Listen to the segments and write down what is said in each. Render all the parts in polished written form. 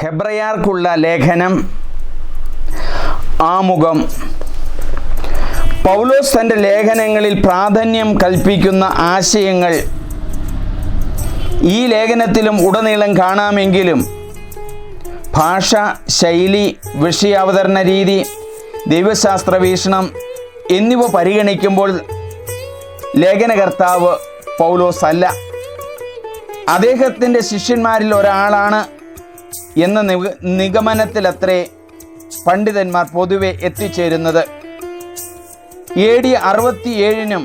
ഹെബ്രയർക്കുള്ള ലേഖനം ആമുഖം. പൗലോസ് തൻ്റെ ലേഖനങ്ങളിൽ പ്രാധാന്യം കൽപ്പിക്കുന്ന ആശയങ്ങൾ ഈ ലേഖനത്തിലും ഉടനീളം കാണാമെങ്കിലും ഭാഷ, ശൈലി, വിഷയാവതരണ രീതി, ദൈവശാസ്ത്ര വീക്ഷണം എന്നിവ പരിഗണിക്കുമ്പോൾ ലേഖനകർത്താവ് പൗലോസ് അല്ല, അദ്ദേഹത്തിൻ്റെ ശിഷ്യന്മാരിൽ ഒരാളാണ് എന്ന നിഗമനത്തിലത്രേ പണ്ഡിതന്മാർ പൊതുവെ എത്തിച്ചേരുന്നത്. AD 67-നും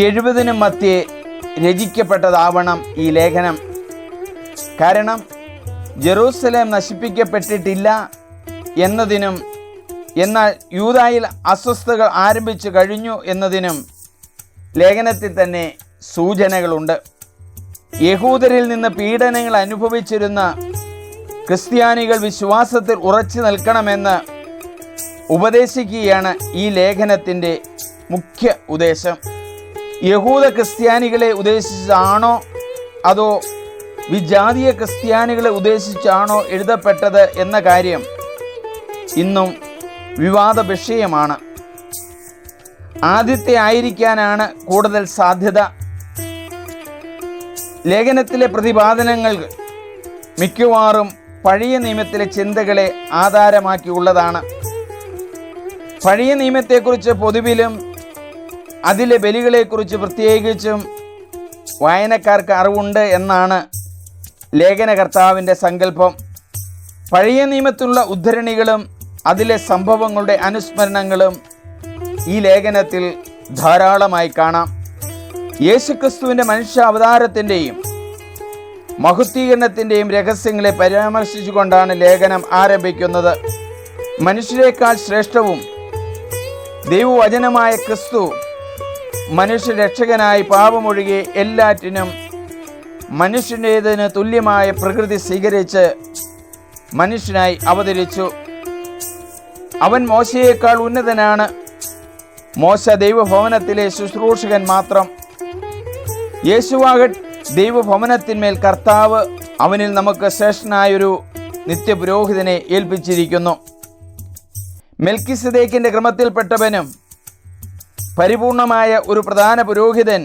70-നും മധ്യേ രചിക്കപ്പെട്ടതാവണം ഈ ലേഖനം. കാരണം ജെറൂസലേം നശിപ്പിക്കപ്പെട്ടിട്ടില്ല എന്നതിനും എന്നാൽ യൂദായിൽ അസ്വസ്ഥതകൾ ആരംഭിച്ചു കഴിഞ്ഞു എന്നതിനും ലേഖനത്തിൽ തന്നെ സൂചനകളുണ്ട്. യഹൂദരിൽ നിന്ന് പീഡനങ്ങൾ അനുഭവിച്ചിരുന്ന ക്രിസ്ത്യാനികൾ വിശ്വാസത്തിൽ ഉറച്ചു നിൽക്കണമെന്ന് ഉപദേശിക്കുകയാണ് ഈ ലേഖനത്തിൻ്റെ മുഖ്യ ഉദ്ദേശം. യഹൂദ ക്രിസ്ത്യാനികളെ ഉദ്ദേശിച്ചാണോ അതോ വിജാതീയ ക്രിസ്ത്യാനികളെ ഉദ്ദേശിച്ചാണോ എഴുതപ്പെട്ടത് എന്ന കാര്യം ഇന്നും വിവാദ വിഷയമാണ്. ആദ്യത്തെ ആയിരിക്കാനാണ് കൂടുതൽ സാധ്യത. ലേഖനത്തിലെ പ്രതിപാദനങ്ങൾ മിക്കവാറും പഴയ നിയമത്തിലെ ചിന്തകളെ ആധാരമാക്കിയുള്ളതാണ്. പഴയ നിയമത്തെക്കുറിച്ച് പൊതുവിലും അതിലെ ബലികളെക്കുറിച്ച് പ്രത്യേകിച്ചും വായനക്കാർക്ക് അറിവുണ്ട് എന്നാണ് ലേഖനകർത്താവിൻ്റെ സങ്കല്പം. പഴയ നിയമത്തിലുള്ള ഉദ്ധരണികളും അതിലെ സംഭവങ്ങളുടെ അനുസ്മരണങ്ങളും ഈ ലേഖനത്തിൽ ധാരാളമായി കാണാം. യേശുക്രിസ്തുവിൻ്റെ മനുഷ്യാവതാരത്തിൻ്റെയും മഹത്വീകരണത്തിൻ്റെയും രഹസ്യങ്ങളെ പരാമർശിച്ചുകൊണ്ടാണ് ലേഖനം ആരംഭിക്കുന്നത്. മനുഷ്യരെക്കാൾ ശ്രേഷ്ഠവും ദൈവവചനമായ ക്രിസ്തു മനുഷ്യരക്ഷകനായി പാപമൊഴികെ എല്ലാറ്റിനും മനുഷ്യൻ്റേതിന് തുല്യമായ പ്രകൃതി സ്വീകരിച്ച് മനുഷ്യനായി അവതരിച്ചു. അവൻ മോശയേക്കാൾ ഉന്നതനാണ്. മോശ ദൈവഭവനത്തിലെ ശുശ്രൂഷകൻ മാത്രം. യേശുവാകട്ടെ ദൈവഭവനത്തിന്മേൽ കർത്താവ്. അവനിൽ നമുക്ക് ശ്രേഷ്ഠനായൊരു നിത്യപുരോഹിതനെ ഏൽപ്പിച്ചിരിക്കുന്നു. മെൽക്കിസദേക്കിൻ്റെ ക്രമത്തിൽപ്പെട്ടവനും പരിപൂർണമായ ഒരു പ്രധാന പുരോഹിതൻ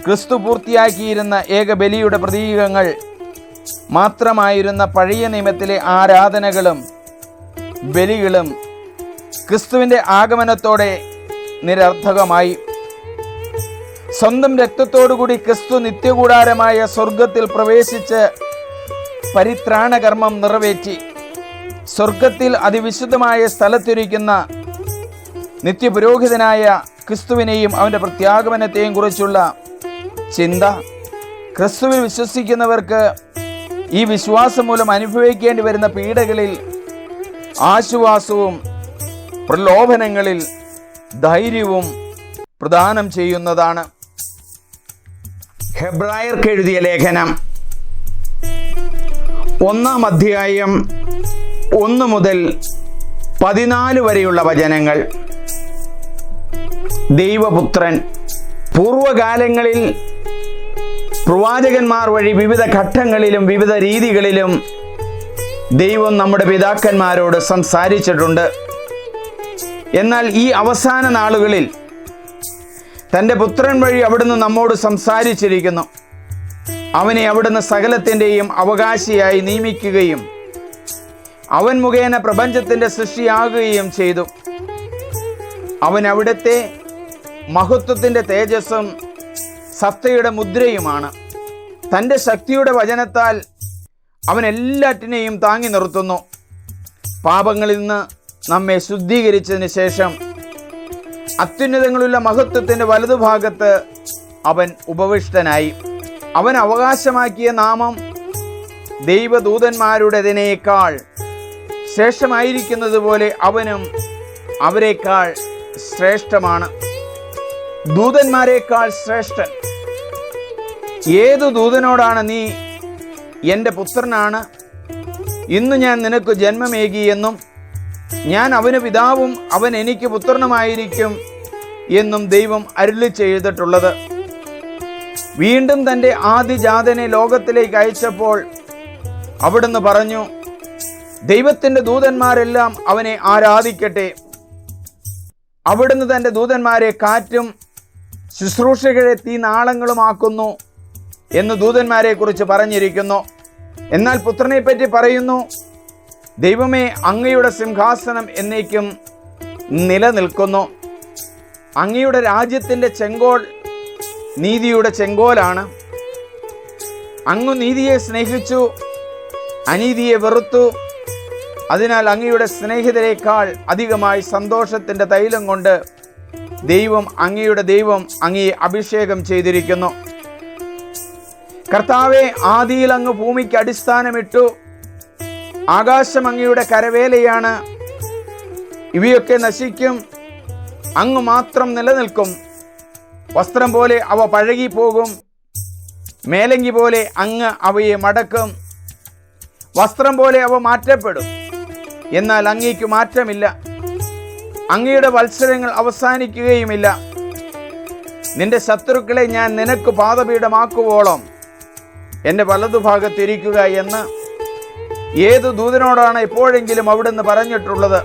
ക്രിസ്തു പൂർത്തിയാക്കിയിരുന്ന ഏകബലിയുടെ പ്രതീകങ്ങൾ മാത്രമായിരുന്ന പഴയ നിയമത്തിലെ ആരാധനകളും ബലികളും ക്രിസ്തുവിൻ്റെ ആഗമനത്തോടെ നിരർത്ഥകമായി. സ്വന്തം രക്തത്തോടുകൂടി ക്രിസ്തു നിത്യകൂടാരമായ സ്വർഗത്തിൽ പ്രവേശിച്ച് പരിത്രാണകർമ്മം നിറവേറ്റി. സ്വർഗത്തിൽ അതിവിശുദ്ധമായ സ്ഥലത്തിരിക്കുന്ന നിത്യപുരോഹിതനായ ക്രിസ്തുവിനെയും അവൻ്റെ പ്രത്യാഗമനത്തെയും കുറിച്ചുള്ള ചിന്ത ക്രിസ്തുവിൽ വിശ്വസിക്കുന്നവർക്ക് ഈ വിശ്വാസം മൂലം അനുഭവിക്കേണ്ടി വരുന്ന പീഡകളിൽ ആശ്വാസവും പ്രലോഭനങ്ങളിൽ ധൈര്യവും പ്രദാനം ചെയ്യുന്നതാണ്. ഹെബ്രായർക്ക് എഴുതിയ ലേഖനം 1-ാം അധ്യായം 1 മുതൽ 14 വരെയുള്ള വചനങ്ങൾ. ദൈവപുത്രൻ പൂർവകാലങ്ങളിൽ പ്രവാചകന്മാർ വഴി വിവിധ ഘട്ടങ്ങളിലും വിവിധ രീതികളിലും ദൈവം നമ്മുടെ പിതാക്കന്മാരോട് സംസാരിച്ചിട്ടുണ്ട്. എന്നാൽ ഈ അവസാന നാളുകളിൽ തൻ്റെ പുത്രൻ വഴി അവിടുന്ന് നമ്മോട് സംസാരിച്ചിരിക്കുന്നു. അവനെ അവിടുന്ന് സകലത്തിൻ്റെയും അവകാശിയായി നിയമിക്കുകയും അവൻ മുഖേന പ്രപഞ്ചത്തിൻ്റെ സൃഷ്ടിയാകുകയും ചെയ്തു. അവൻ അവിടുത്തെ മഹത്വത്തിൻ്റെ തേജസ്സും സത്തയുടെ മുദ്രയുമാണ്. തൻ്റെ ശക്തിയുടെ വചനത്താൽ അവൻ എല്ലാറ്റിനെയും താങ്ങി നിർത്തുന്നു. പാപങ്ങളിൽ നിന്ന് നമ്മെ ശുദ്ധീകരിച്ചതിന് ശേഷം അത്യുന്നതങ്ങളുള്ള മഹത്വത്തിൻ്റെ വലതുഭാഗത്ത് അവൻ ഉപവിഷ്ടനായി. അവൻ അവകാശമാക്കിയ നാമം ദൈവദൂതന്മാരുടേതിനേക്കാൾ ശ്രേഷ്ഠമായിരിക്കുന്നത് പോലെ അവനും അവരെക്കാൾ ശ്രേഷ്ഠമാണ്. ദൂതന്മാരെക്കാൾ ശ്രേഷ്ഠൻ. ഏതു ദൂതനോടാണ് നീ എൻ്റെ പുത്രനാണ്, ഇന്ന് ഞാൻ നിനക്ക് ജന്മമേകിയെന്നും ഞാൻ അവന് പിതാവും അവൻ എനിക്ക് പുത്രനുമായിരിക്കും എന്നും ദൈവം അരുളി ചെയ്തിട്ടുള്ളത്? വീണ്ടും തൻ്റെ ആദിജാതനെ ലോകത്തിലേക്ക് അയച്ചപ്പോൾ അവിടുന്ന് പറഞ്ഞു, ദൈവത്തിൻ്റെ ദൂതന്മാരെല്ലാം അവനെ ആരാധിക്കട്ടെ. അവിടുന്ന് തൻ്റെ ദൂതന്മാരെ കാറ്റും ശുശ്രൂഷകരെ തീനാളങ്ങളുമാക്കുന്നു എന്ന് ദൂതന്മാരെ കുറിച്ച് പറഞ്ഞിരിക്കുന്നു. എന്നാൽ പുത്രനെ പറ്റി പറയുന്നു, ദൈവമേ, അങ്ങയുടെ സിംഹാസനം എന്നേക്കും നിലനിൽക്കുന്നു. അങ്ങയുടെ രാജ്യത്തിൻ്റെ ചെങ്കോൽ നീതിയുടെ ചെങ്കോലാണ്. അങ്ങ് നീതിയെ സ്നേഹിച്ചു, അനീതിയെ വെറുത്തു. അതിനാൽ അങ്ങയുടെ സ്നേഹിതരേക്കാൾ അധികമായി സന്തോഷത്തിൻ്റെ തൈലം കൊണ്ട് അങ്ങയുടെ ദൈവം അങ്ങയെ അഭിഷേകം ചെയ്തിരിക്കുന്നു. കർത്താവേ, ആദിയിൽ അങ്ങ് ഭൂമിക്ക് അടിസ്ഥാനമിട്ടു. ആകാശം അങ്ങയുടെ കരവേലയാണ്. ഇവയൊക്കെ നശിക്കും, അങ്ങ് മാത്രം നിലനിൽക്കും. വസ്ത്രം പോലെ അവ പഴകിപ്പോകും, മേലങ്കി പോലെ അങ്ങ് അവയെ മടക്കും. വസ്ത്രം പോലെ അവ മാറ്റപ്പെടും, എന്നാൽ അങ്ങേക്ക് മാറ്റമില്ല. അങ്ങയുടെ വത്സരങ്ങൾ അവസാനിക്കുകയുമില്ല. നിന്റെ ശത്രുക്കളെ ഞാൻ നിനക്ക് പാദപീഠമാക്കുവോളം എൻ്റെ വലതുഭാഗത്തിരിക്കുക എന്ന് ഏതു ദൂതനോടാണ് എപ്പോഴെങ്കിലും അവിടുന്ന് പറഞ്ഞിട്ടുള്ളത്?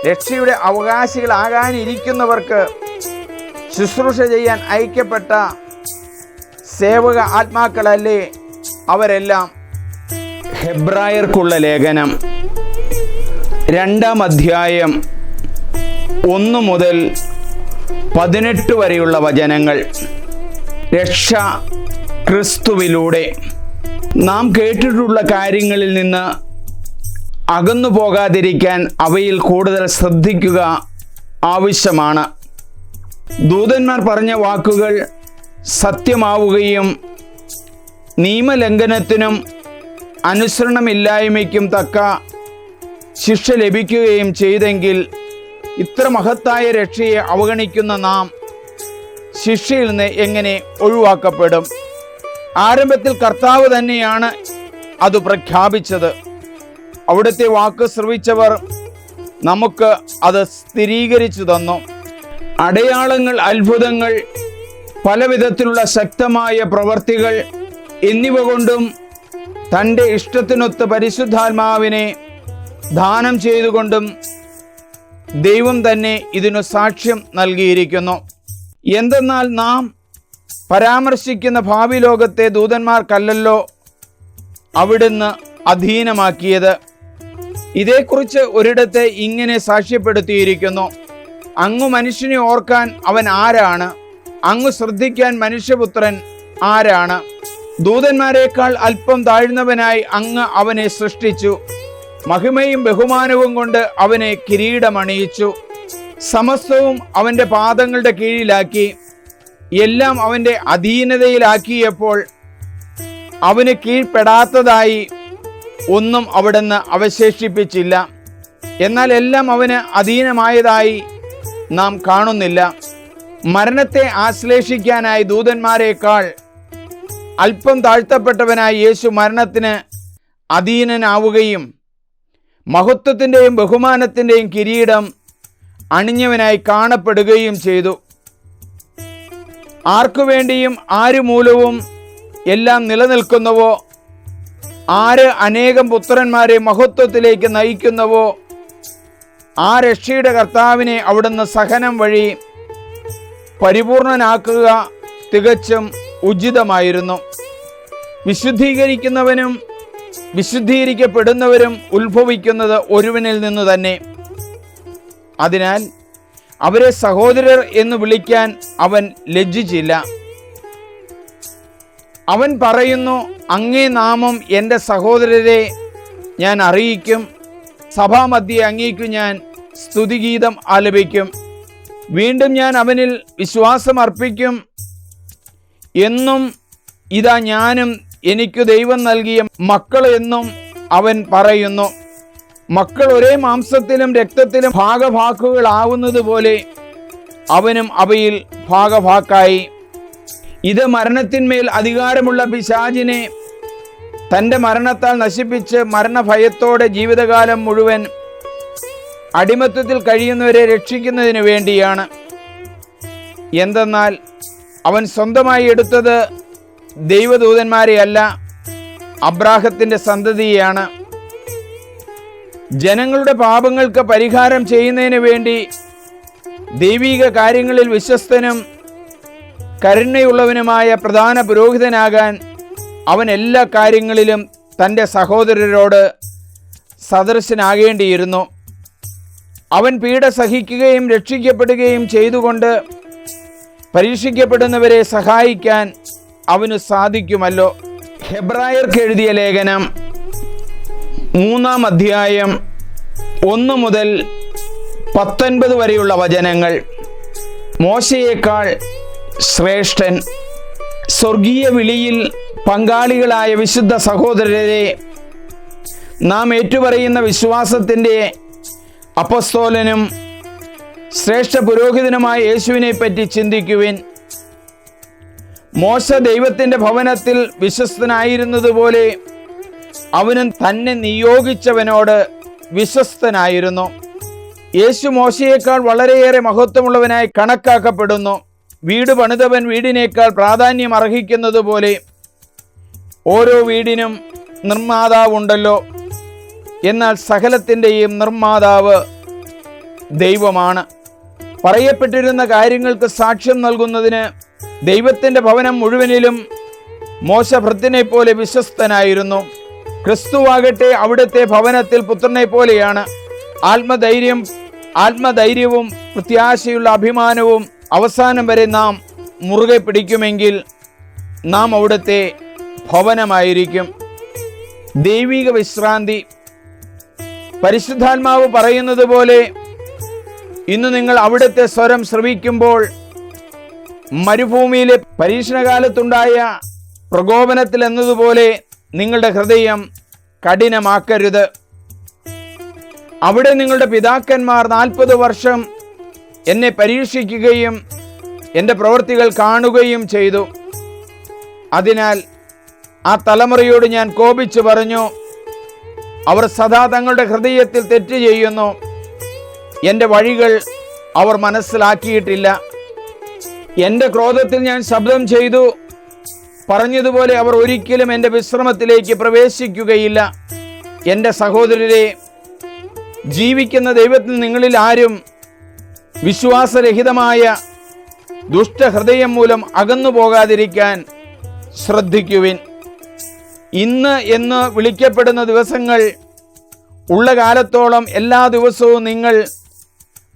രക്ഷയുടെ അവകാശികളാകാനിരിക്കുന്നവർക്ക് ശുശ്രൂഷ ചെയ്യാൻ അയക്കപ്പെട്ട സേവക ആത്മാക്കളല്ലേ അവരെല്ലാം. ഹെബ്രായർക്കുള്ള ലേഖനം 2-ാം അധ്യായം 1 മുതൽ 18 വരെയുള്ള വചനങ്ങൾ. രക്ഷ ക്രിസ്തുവിലൂടെ. നാം കേട്ടിട്ടുള്ള കാര്യങ്ങളിൽ നിന്ന് അകന്നു പോകാതിരിക്കാൻ അവയിൽ കൂടുതൽ ശ്രദ്ധിക്കുക ആവശ്യമാണ്. ദൂതന്മാർ പറഞ്ഞ വാക്കുകൾ സത്യമാവുകയും നിയമലംഘനത്തിനും അനുസരണമില്ലായ്മയ്ക്കും തക്ക ശിക്ഷ ലഭിക്കുകയും ചെയ്തെങ്കിൽ ഇത്ര മഹത്തായ രക്ഷയെ അവഗണിക്കുന്ന നാം ശിക്ഷയിൽ നിന്ന് എങ്ങനെ ഒഴിവാക്കപ്പെടും? ആരംഭത്തിൽ കർത്താവ് തന്നെയാണ് അത് പ്രഖ്യാപിച്ചത്. അവിടുത്തെ വാക്ക് ശ്രവിച്ചവർ നമുക്ക് അത് സ്ഥിരീകരിച്ചു തന്നു. അടയാളങ്ങൾ, അത്ഭുതങ്ങൾ, പല വിധത്തിലുള്ള ശക്തമായ പ്രവർത്തികൾ എന്നിവ കൊണ്ടും തൻ്റെ ഇഷ്ടത്തിനൊത്ത് പരിശുദ്ധാത്മാവിനെ ദാനം ചെയ്തുകൊണ്ടും ദൈവം തന്നെ ഇതിനു സാക്ഷ്യം നൽകിയിരിക്കുന്നു. എന്തെന്നാൽ നാം പരാമർശിക്കുന്ന ഭാവി ലോകത്തെ ദൂതന്മാർക്കല്ലല്ലോ അവിടുന്ന് അധീനമാക്കിയത്. ഇതേക്കുറിച്ച് ഒരിടത്ത് ഇങ്ങനെ സാക്ഷ്യപ്പെടുത്തിയിരിക്കുന്നു: അങ്ങ് മനുഷ്യനെ ഓർക്കാൻ അവൻ ആരാണ്? അങ്ങ് ശ്രദ്ധിക്കാൻ മനുഷ്യപുത്രൻ ആരാണ്? ദൂതന്മാരെക്കാൾ അല്പം താഴ്ന്നവനായി അങ്ങ് അവനെ സൃഷ്ടിച്ചു. മഹിമയും ബഹുമാനവും കൊണ്ട് അവനെ കിരീടമണിയിച്ചു. സമസ്തവും അവൻ്റെ പാദങ്ങളുടെ കീഴിലാക്കി. എല്ലാം അവൻ്റെ അധീനതയിലാക്കിയപ്പോൾ അവന് കീഴ്പ്പെടാത്തതായി ഒന്നും അവിടുന്ന് അവശേഷിപ്പിച്ചില്ല. എന്നാൽ എല്ലാം അവന് അധീനമായതായി നാം കാണുന്നില്ല. മരണത്തെ ആശ്ലേഷിക്കാനായി ദൂതന്മാരെക്കാൾ അല്പം താഴ്ത്തപ്പെട്ടവനായി യേശു മരണത്തിന് അധീനനാവുകയും മഹത്വത്തിൻ്റെയും ബഹുമാനത്തിൻ്റെയും കിരീടം അണിഞ്ഞവനായി കാണപ്പെടുകയും ചെയ്തു. ആർക്കു വേണ്ടിയും ആര് മൂലവും എല്ലാം നിലനിൽക്കുന്നവോ, ആര് അനേകം പുത്രന്മാരെ മഹത്വത്തിലേക്ക് നയിക്കുന്നവോ, ആ രക്ഷയുടെ കർത്താവിനെ അവിടുന്ന് സഹനം വഴി പരിപൂർണനാക്കുക തികച്ചും ഉചിതമായിരുന്നു. വിശുദ്ധീകരിക്കുന്നവനും വിശുദ്ധീകരിക്കപ്പെടുന്നവരും ഉത്ഭവിക്കുന്നത് ഒരുവനിൽ നിന്നു തന്നെ. അതിനാൽ അവരെ സഹോദരർ എന്ന് വിളിക്കാൻ അവൻ ലജ്ജിച്ചില്ല. അവൻ പറയുന്നു, അങ്ങേ നാമം എൻ്റെ സഹോദരരെ ഞാൻ അറിയിക്കും. സഭാമധ്യേ അങ്ങേക്കു ഞാൻ സ്തുതിഗീതം ആലപിക്കും. വീണ്ടും ഞാൻ അവനിൽ വിശ്വാസം അർപ്പിക്കും എന്നും ഇതാ ഞാനും എനിക്ക് ദൈവം നൽകിയ മക്കൾ എന്നും അവൻ പറയുന്നു. മക്കൾ ഒരേ മാംസത്തിലും രക്തത്തിലും ഭാഗഭാക്കുകളാവുന്നത് പോലെ അവനും അവയിൽ ഭാഗഭാക്കായി. ഇത് മരണത്തിന്മേൽ അധികാരമുള്ള പിശാചിനെ തൻ്റെ മരണത്താൽ നശിപ്പിച്ച് മരണഭയത്തോടെ ജീവിതകാലം മുഴുവൻ അടിമത്തത്തിൽ കഴിയുന്നവരെ രക്ഷിക്കുന്നതിന് വേണ്ടിയാണ്. എന്തെന്നാൽ അവൻ സ്വന്തമായി എടുത്തത് ദൈവദൂതന്മാരെയല്ല, അബ്രാഹത്തിൻ്റെ സന്തതിയാണ്. ജനങ്ങളുടെ പാപങ്ങൾക്ക് പരിഹാരം ചെയ്യുന്നതിന് വേണ്ടി ദൈവിക കാര്യങ്ങളിൽ വിശ്വസ്തനും കരുണയുള്ളവനുമായ പ്രധാന പുരോഹിതനാകാൻ അവൻ എല്ലാ കാര്യങ്ങളിലും തൻ്റെ സഹോദരരോട് സദൃശനാകേണ്ടിയിരുന്നു. അവൻ പീഡ സഹിക്കുകയും രക്ഷിക്കപ്പെടുകയും ചെയ്തുകൊണ്ട് പരീക്ഷിക്കപ്പെടുന്നവരെ സഹായിക്കാൻ അവന് സാധിക്കുമല്ലോ. ഹെബ്രായർക്ക് എഴുതിയ ലേഖനം 3-ാം അധ്യായം 1 മുതൽ 19 വരെയുള്ള വചനങ്ങൾ. മോശയേക്കാൾ ശ്രേഷ്ഠൻ, സ്വർഗീയ വിളിയിൽ പങ്കാളികളായ വിശുദ്ധ സഹോദരരെ, നാം ഏറ്റുപറയുന്ന വിശ്വാസത്തിൻ്റെ അപ്പസ്തോലനും ശ്രേഷ്ഠ പുരോഹിതനുമായ യേശുവിനെ പറ്റി ചിന്തിക്കുവിൻ. മോശ ദൈവത്തിൻ്റെ ഭവനത്തിൽ വിശ്വസ്തനായിരുന്നതുപോലെ അവനും തന്നെ നിയോഗിച്ചവനോട് വിശ്വസ്തനായിരുന്നു. യേശു മോശയേക്കാൾ വളരെയേറെ മഹത്വമുള്ളവനായി കണക്കാക്കപ്പെടുന്നു. വീട് പണിതവൻ വീടിനേക്കാൾ പ്രാധാന്യം അർഹിക്കുന്നതുപോലെ ഓരോ വീടിനും നിർമ്മാതാവുണ്ടല്ലോ. എന്നാൽ സകലത്തിൻ്റെയും നിർമ്മാതാവ് ദൈവമാണ്. പറയപ്പെട്ടിരുന്ന കാര്യങ്ങൾക്ക് സാക്ഷ്യം നൽകുന്നതിന് ദൈവത്തിൻ്റെ ഭവനം മുഴുവനിലും മോശ ഭൃത്യനെ പോലെ വിശ്വസ്തനായിരുന്നു. ക്രിസ്തുവാകട്ടെ അവിടുത്തെ ഭവനത്തിൽ പുത്രനെ പോലെയാണ്. ആത്മധൈര്യവും പ്രത്യാശയുള്ള അഭിമാനവും അവസാനം വരെ നാം മുറുകെ പിടിക്കുമെങ്കിൽ നാം അവിടുത്തെ ഭവനമായിരിക്കും. ദൈവിക വിശ്രാന്തി. പരിശുദ്ധാത്മാവ് പറയുന്നത് പോലെ ഇന്ന് നിങ്ങൾ അവിടുത്തെ സ്വരം ശ്രവിക്കുമ്പോൾ മരുഭൂമിയിലെ പരീക്ഷണകാലത്തുണ്ടായ പ്രകോപനത്തിൽ എന്നതുപോലെ നിങ്ങളുടെ ഹൃദയം കഠിനമാക്കരുത്. അവിടെ നിങ്ങളുടെ പിതാക്കന്മാർ 40 വർഷം എന്നെ പരീക്ഷിക്കുകയും എൻ്റെ പ്രവൃത്തികൾ കാണുകയും ചെയ്തു. അതിനാൽ ആ തലമുറയോട് ഞാൻ കോപിച്ചു പറഞ്ഞു, അവർ സദാ തങ്ങളുടെ ഹൃദയത്തിൽ തെറ്റ് ചെയ്യുന്നു, എൻ്റെ വഴികൾ അവർ മനസ്സിലാക്കിയിട്ടില്ല. എൻ്റെ ക്രോധത്തിൽ ഞാൻ ശബ്ദം ചെയ്തു പറഞ്ഞതുപോലെ അവർ ഒരിക്കലും എൻ്റെ വിശ്രമത്തിലേക്ക് പ്രവേശിക്കുകയില്ല. എൻ്റെ സഹോദരരെ, ജീവിക്കുന്ന ദൈവത്തിൽ നിങ്ങളിൽ ആരും വിശ്വാസരഹിതമായ ദുഷ്ടഹൃദയം മൂലം അകന്നു പോകാതിരിക്കാൻ ശ്രദ്ധിക്കുവിൻ. ഇന്ന് എന്ന് വിളിക്കപ്പെടുന്ന ദിവസങ്ങൾ ഉള്ള കാലത്തോളം എല്ലാ ദിവസവും നിങ്ങൾ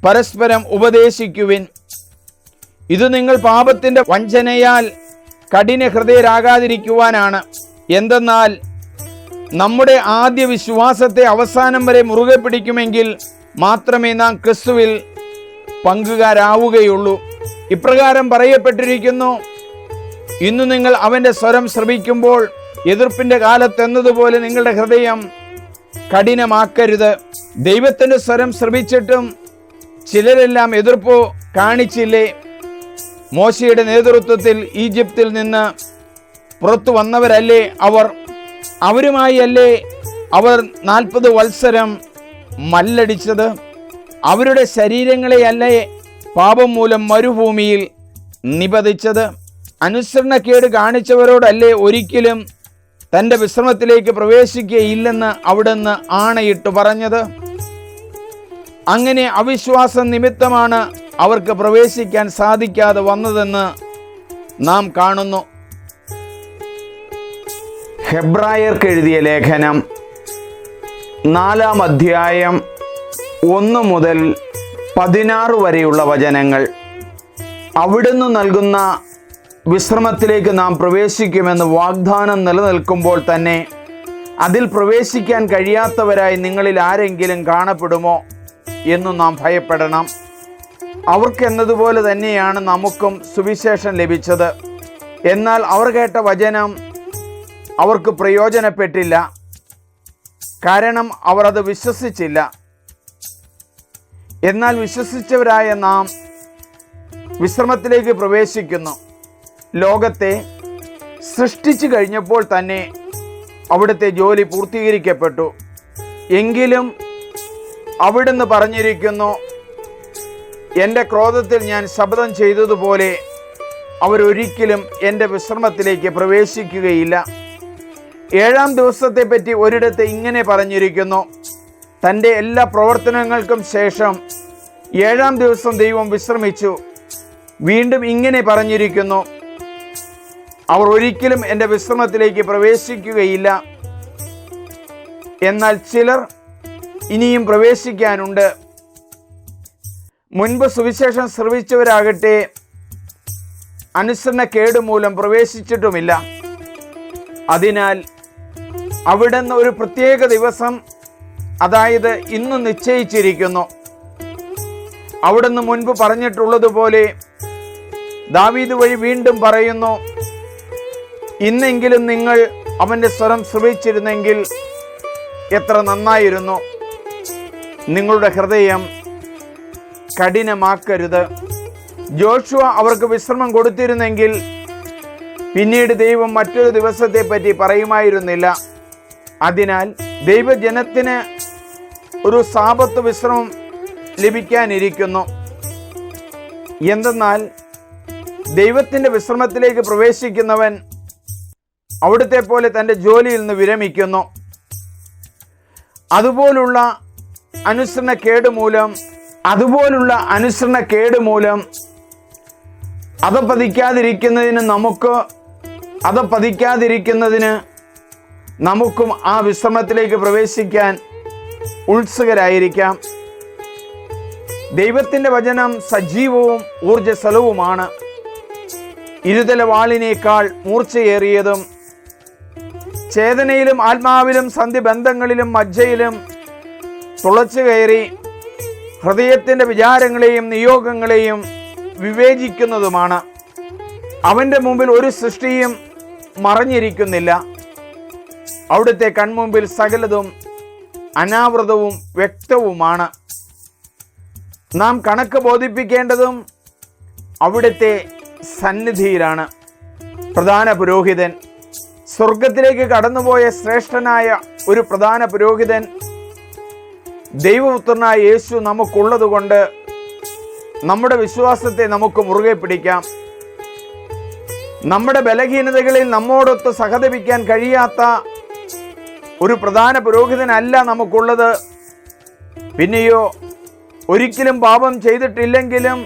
പരസ്പരം ഉപദേശിക്കുവിൻ. ഇത് നിങ്ങൾ പാപത്തിൻ്റെ വഞ്ചനയാൽ കഠിന ഹൃദയരാകാതിരിക്കുവാനാണ്. എന്തെന്നാൽ നമ്മുടെ ആദ്യ വിശ്വാസത്തെ അവസാനം വരെ മുറുകെ പിടിക്കുമെങ്കിൽ മാത്രമേ നാം ക്രിസ്തുവിൽ പങ്കുകാരാവുകയുള്ളൂ. ഇപ്രകാരം പറയപ്പെട്ടിരിക്കുന്നു, ഇന്ന് നിങ്ങൾ അവൻ്റെ സ്വരം ശ്രവിക്കുമ്പോൾ എതിർപ്പിൻ്റെ കാലത്തെന്നതുപോലെ നിങ്ങളുടെ ഹൃദയം കഠിനമാക്കരുത്. ദൈവത്തിൻ്റെ സ്വരം ശ്രവിച്ചിട്ടും ചിലരെല്ലാം എതിർപ്പ് കാണിച്ചില്ലേ? മോശയുടെ നേതൃത്വത്തിൽ ഈജിപ്തിൽ നിന്ന് പുറത്തു വന്നവരല്ലേ അവർ? അവരുമായി അല്ലേ അവർ 40 വത്സരം മല്ലടിച്ചത്? അവരുടെ ശരീരങ്ങളെയല്ലേ പാപം മൂലം മരുഭൂമിയിൽ നിപതിച്ചത്? അനുസരണക്കേട് കാണിച്ചവരോടല്ലേ ഒരിക്കലും തൻ്റെ വിശ്രമത്തിലേക്ക് പ്രവേശിക്കുകയില്ലെന്ന് അവിടുന്ന് ആണയിട്ട് പറഞ്ഞത്? അങ്ങനെ അവിശ്വാസം നിമിത്തമാണ് അവർക്ക് പ്രവേശിക്കാൻ സാധിക്കാതെ വന്നതെന്ന് നാം കാണുന്നു. ഹെബ്രായർക്ക് എഴുതിയ ലേഖനം 4-ാം അധ്യായം 1 മുതൽ 16 വരെയുള്ള വചനങ്ങൾ. അവിടുന്ന് നൽകുന്ന വിശ്രമത്തിലേക്ക് നാം പ്രവേശിക്കുമെന്ന് വാഗ്ദാനം നിലനിൽക്കുമ്പോൾ തന്നെ അതിൽ പ്രവേശിക്കാൻ കഴിയാത്തവരായി നിങ്ങളിൽ ആരെങ്കിലും കാണപ്പെടുമോ എന്ന് നാം ഭയപ്പെടണം. അവർക്കെന്നതുപോലെ തന്നെയാണ് നമുക്കും സുവിശേഷം ലഭിച്ചത്. എന്നാൽ അവർ കേട്ട വചനം അവർക്ക് പ്രയോജനപ്പെട്ടില്ല, കാരണം അവർ അത് വിശ്വസിച്ചില്ല. എന്നാൽ വിശ്വസിച്ചവരായ നാം വിശ്രമത്തിലേക്ക് പ്രവേശിക്കുന്നു. ലോകത്തെ സൃഷ്ടിച്ചു കഴിഞ്ഞപ്പോൾ തന്നെ അവിടുത്തെ ജോലി പൂർത്തീകരിക്കപ്പെട്ടു. എങ്കിലും അവിടുന്ന് പറഞ്ഞിരിക്കുന്നു, എൻ്റെ ക്രോധത്തിൽ ഞാൻ ശപഥം ചെയ്തതുപോലെ അവരൊരിക്കലും എൻ്റെ വിശ്രമത്തിലേക്ക് പ്രവേശിക്കുകയില്ല. ഏഴാം ദിവസത്തെ പറ്റി ഒരിടത്ത് ഇങ്ങനെ പറഞ്ഞിരിക്കുന്നു: തൻ്റെ എല്ലാ പ്രവർത്തനങ്ങൾക്കും ശേഷം ഏഴാം ദിവസം ദൈവം വിശ്രമിച്ചു. വീണ്ടും ഇങ്ങനെ പറഞ്ഞിരിക്കുന്നു: അവർ ഒരിക്കലും എൻ്റെ വിശ്രമത്തിലേക്ക് പ്രവേശിക്കുകയില്ല. എന്നാൽ ചിലർ ഇനിയും പ്രവേശിക്കാനുണ്ട്. മുൻപ് സുവിശേഷം ശ്രവിച്ചവരാകട്ടെ അനുസരണക്കേട് മൂലം പ്രവേശിച്ചിട്ടുമില്ല. അതിനാൽ അവിടുന്ന് ഒരു പ്രത്യേക ദിവസം, അതായത് ഇന്ന് നിശ്ചയിച്ചിരിക്കുന്നു. അവിടുന്ന് മുൻപ് പറഞ്ഞിട്ടുള്ളതുപോലെ ദാവീദ് വഴി വീണ്ടും പറയുന്നു: ഇന്നെങ്കിലും നിങ്ങൾ അവൻ്റെ സ്വരം ശ്രവിച്ചിരുന്നെങ്കിൽ എത്ര നന്നായിരുന്നു. നിങ്ങളുടെ ഹൃദയം കഠിനമാക്കരുത്. ജോഷുവ അവർക്ക് വിശ്രമം കൊടുത്തിരുന്നെങ്കിൽ പിന്നീട് ദൈവം മറ്റൊരു ദിവസത്തെ പറ്റി പറയുമായിരുന്നില്ല. അതിനാൽ ദൈവജനത്തിന് ഒരു സാബത്ത് വിശ്രമം ലഭിക്കാനിരിക്കുന്നു. എന്തെന്നാൽ ദൈവത്തിൻ്റെ വിശ്രമത്തിലേക്ക് പ്രവേശിക്കുന്നവൻ അവിടുത്തെ പോലെ തൻ്റെ ജോലിയിൽ നിന്ന് വിരമിക്കുന്നു. അതുപോലുള്ള അനുസരണക്കേട് മൂലം നമുക്കും ആ വിശ്രമത്തിലേക്ക് പ്രവേശിക്കാൻ ഉത്സുകരായിരിക്കാം. ദൈവത്തിൻ്റെ വചനം സജീവവും ഊർജ്ജസ്വലവുമാണ്. ഇരുതല വാളിനേക്കാൾ മൂർച്ചയേറിയതും ചേതനയിലും ആത്മാവിലും സന്ധിബന്ധങ്ങളിലും മജ്ജയിലും തുളച്ചു കയറി ഹൃദയത്തിൻ്റെ വിചാരങ്ങളെയും നിയോഗങ്ങളെയും വിവേചിക്കുന്നതുമാണ്. അവൻ്റെ മുമ്പിൽ ഒരു സൃഷ്ടിയും മറഞ്ഞിരിക്കുന്നില്ല. അവിടുത്തെ കൺമുമ്പിൽ സകലതും അനാവൃതവും വ്യക്തവുമാണ്. നാം കണക്ക് ബോധിപ്പിക്കേണ്ടതും അവിടുത്തെ സന്നിധിയിലാണ്. പ്രധാന പുരോഹിതൻ, സ്വർഗത്തിലേക്ക് കടന്നുപോയ ശ്രേഷ്ഠനായ ഒരു പ്രധാന പുരോഹിതൻ ദൈവപുത്രനായ യേശു നമുക്കുള്ളതുകൊണ്ട് നമ്മുടെ വിശ്വാസത്തെ നമുക്ക് മുറുകെ പിടിക്കാം. നമ്മുടെ ബലഹീനതകളിൽ നമ്മോടൊത്ത് സഹതപിക്കാൻ കഴിയാത്ത ഒരു പ്രധാന പുരോഹിതനല്ല നമുക്കുള്ളത്. പിന്നെയോ ഒരിക്കലും പാപം ചെയ്തിട്ടില്ലെങ്കിലും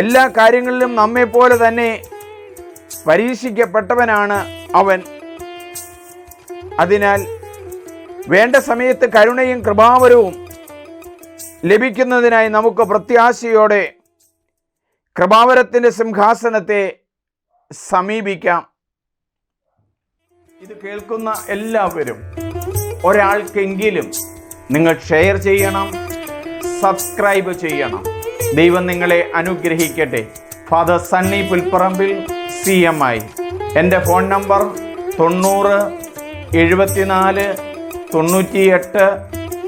എല്ലാ കാര്യങ്ങളിലും നമ്മെപ്പോലെ തന്നെ പരീക്ഷിക്കപ്പെട്ടവനാണ് അവൻ. അതിനാൽ വേണ്ട സമയത്ത് കരുണയും കൃപാവരവും ലഭിക്കുന്നതിനായി നമുക്ക് പ്രത്യാശയോടെ കൃപാവരത്തിൻ്റെ സിംഹാസനത്തെ സമീപിക്കാം. ഇത് കേൾക്കുന്ന എല്ലാവരും ഒരാൾക്കെങ്കിലും നിങ്ങൾ ഷെയർ ചെയ്യണം, സബ്സ്ക്രൈബ് ചെയ്യണം. ദൈവം നിങ്ങളെ അനുഗ്രഹിക്കട്ടെ. Father Sunny Pulparambil CMI. എൻ്റെ ഫോൺ നമ്പർ 90 74 98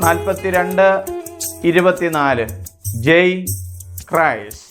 42 24. ജയ് ക്രൈസ്റ്റ്.